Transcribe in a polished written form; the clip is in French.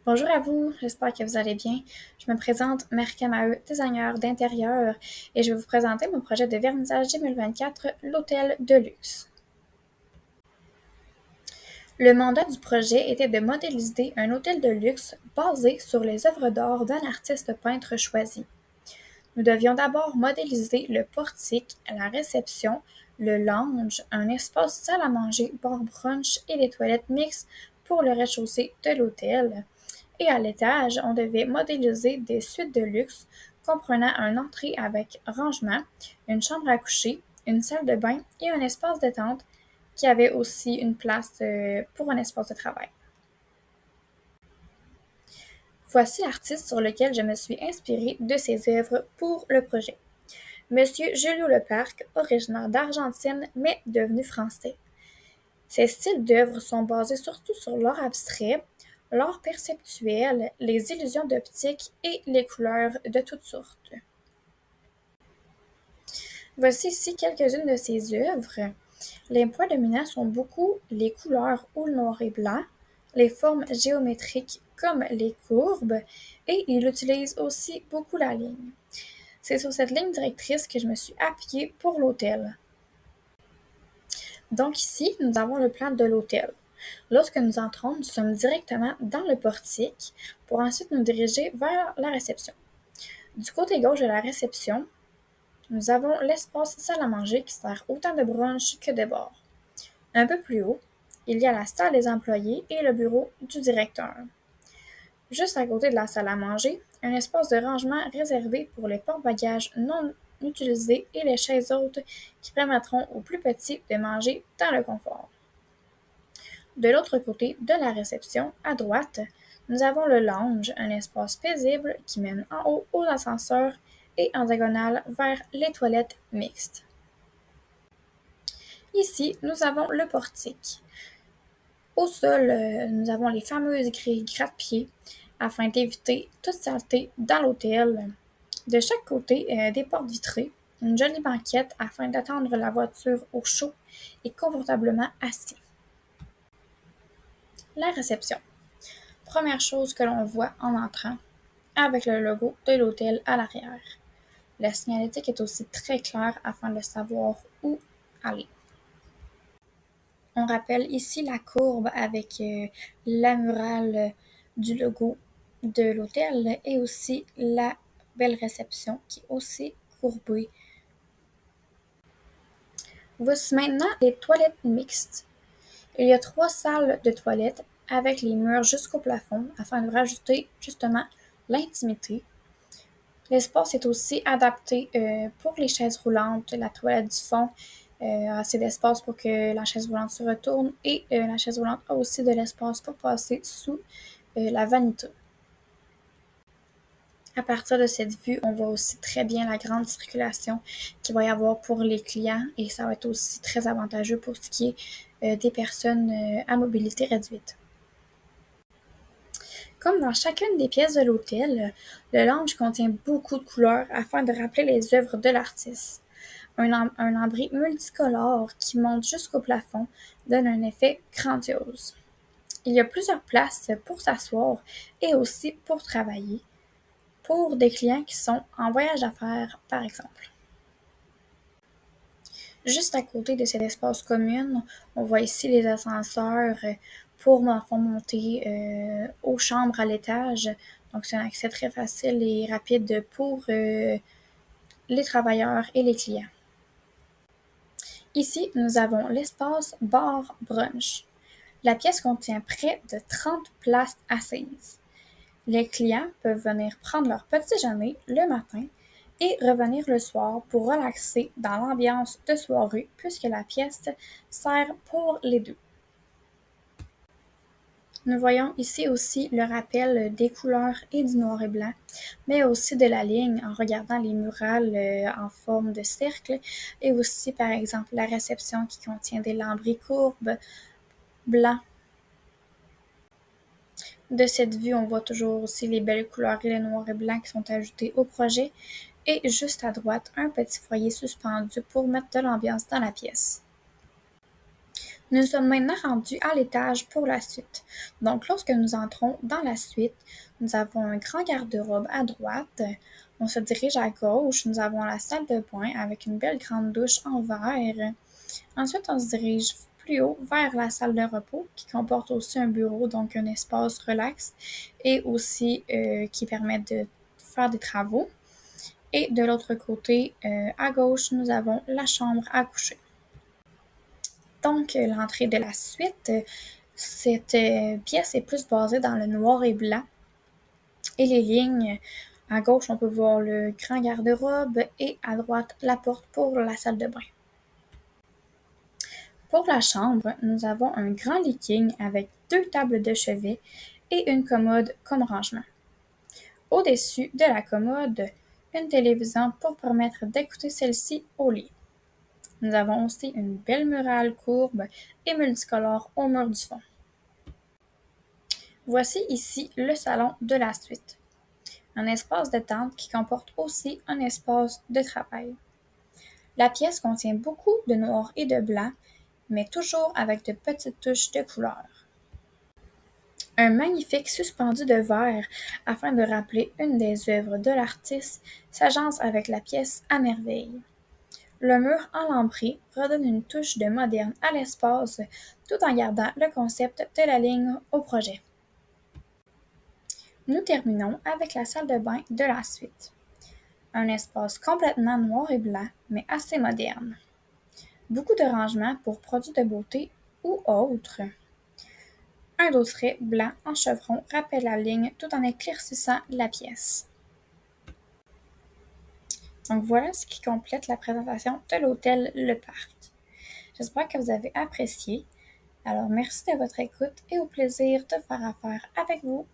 Bonjour à vous, j'espère que vous allez bien. Je me présente Marika Maheu, designer d'intérieur, et je vais vous présenter mon projet de vernissage 2024, l'Hôtel de luxe. Le mandat du projet était de modéliser un hôtel de luxe basé sur les œuvres d'art d'un artiste peintre choisi. Nous devions d'abord modéliser le portique, la réception, le lounge, un espace salle à manger, bar brunch et les toilettes mixtes pour le rez-de-chaussée de l'hôtel. Et à l'étage, on devait modéliser des suites de luxe comprenant une entrée avec rangement, une chambre à coucher, une salle de bain et un espace détente qui avait aussi une place pour un espace de travail. Voici l'artiste sur lequel je me suis inspirée de ses œuvres pour le projet. Monsieur Julio Leparc, originaire d'Argentine mais devenu français. Ses styles d'œuvres sont basés surtout sur l'art abstrait, l'art perceptuel, les illusions d'optique et les couleurs de toutes sortes. Voici ici quelques-unes de ses œuvres. Les points dominants sont beaucoup les couleurs ou le noir et blanc, les formes géométriques comme les courbes, et il utilise aussi beaucoup la ligne. C'est sur cette ligne directrice que je me suis appuyée pour l'hôtel. Donc ici, nous avons le plan de l'hôtel. Lorsque nous entrons, nous sommes directement dans le portique pour ensuite nous diriger vers la réception. Du côté gauche de la réception, nous avons l'espace salle à manger qui sert autant de brunch que de bar. Un peu plus haut, il y a la salle des employés et le bureau du directeur. Juste à côté de la salle à manger, un espace de rangement réservé pour les porte-bagages non utilisés et les chaises hautes qui permettront aux plus petits de manger dans le confort. De l'autre côté de la réception, à droite, nous avons le lounge, un espace paisible qui mène en haut aux ascenseurs et en diagonale vers les toilettes mixtes. Ici, nous avons le portique. Au sol, nous avons les fameuses grilles gratte-pieds afin d'éviter toute saleté dans l'hôtel. De chaque côté, des portes vitrées, une jolie banquette afin d'attendre la voiture au chaud et confortablement assis. La réception. Première chose que l'on voit en entrant, avec le logo de l'hôtel à l'arrière. La signalétique est aussi très claire afin de savoir où aller. On rappelle ici la courbe avec la murale du logo de l'hôtel et aussi la belle réception qui est aussi courbée. Voici maintenant les toilettes mixtes. Il y a 3 salles de toilettes avec les murs jusqu'au plafond afin de rajouter justement l'intimité. L'espace est aussi adapté pour les chaises roulantes, la toilette du fond, assez d'espace pour que la chaise roulante se retourne et la chaise roulante a aussi de l'espace pour passer sous la vanité. À partir de cette vue, on voit aussi très bien la grande circulation qu'il va y avoir pour les clients et ça va être aussi très avantageux pour ce qui est des personnes à mobilité réduite. Comme dans chacune des pièces de l'hôtel, le lounge contient beaucoup de couleurs afin de rappeler les œuvres de l'artiste. Un lambris multicolore qui monte jusqu'au plafond donne un effet grandiose. Il y a plusieurs places pour s'asseoir et aussi pour travailler, pour des clients qui sont en voyage d'affaires, par exemple. Juste à côté de cet espace commun, on voit ici les ascenseurs pour monter aux chambres à l'étage. Donc, c'est un accès très facile et rapide pour les travailleurs et les clients. Ici, nous avons l'espace bar brunch. La pièce contient près de 30 places assises. Les clients peuvent venir prendre leur petit déjeuner le matin et revenir le soir pour relaxer dans l'ambiance de soirée puisque la pièce sert pour les deux. Nous voyons ici aussi le rappel des couleurs et du noir et blanc, mais aussi de la ligne en regardant les murales en forme de cercle et aussi par exemple la réception qui contient des lambris courbes blancs. De cette vue, on voit toujours aussi les belles couleurs et le noir et blanc qui sont ajoutés au projet et juste à droite, un petit foyer suspendu pour mettre de l'ambiance dans la pièce. Nous sommes maintenant rendus à l'étage pour la suite. Donc, lorsque nous entrons dans la suite, nous avons un grand garde-robe à droite. On se dirige à gauche. Nous avons la salle de bain avec une belle grande douche en verre. Ensuite, on se dirige plus haut vers la salle de repos qui comporte aussi un bureau, donc un espace relax et aussi qui permet de faire des travaux. Et de l'autre côté, à gauche, nous avons la chambre à coucher. Donc, l'entrée de la suite, cette pièce est plus basée dans le noir et blanc. Et les lignes, à gauche, on peut voir le grand garde-robe et à droite, la porte pour la salle de bain. Pour la chambre, nous avons un grand lit king avec 2 tables de chevet et une commode comme rangement. Au-dessus de la commode, une télévision pour permettre d'écouter celle-ci au lit. Nous avons aussi une belle murale courbe et multicolore au mur du fond. Voici ici le salon de la suite. Un espace de tente qui comporte aussi un espace de travail. La pièce contient beaucoup de noir et de blanc, mais toujours avec de petites touches de couleur. Un magnifique suspendu de verre, afin de rappeler une des œuvres de l'artiste, s'agence avec la pièce à merveille. Le mur elambré redonne une touche de moderne à l'espace, tout en gardant le concept de la ligne au projet. Nous terminons avec la salle de bain de la suite. Un espace complètement noir et blanc, mais assez moderne. Beaucoup de rangements pour produits de beauté ou autres. Un dosseret blanc en chevron rappelle la ligne tout en éclaircissant la pièce. Donc voilà ce qui complète la présentation de l'hôtel Le Parc. J'espère que vous avez apprécié. Alors merci de votre écoute et au plaisir de faire affaire avec vous.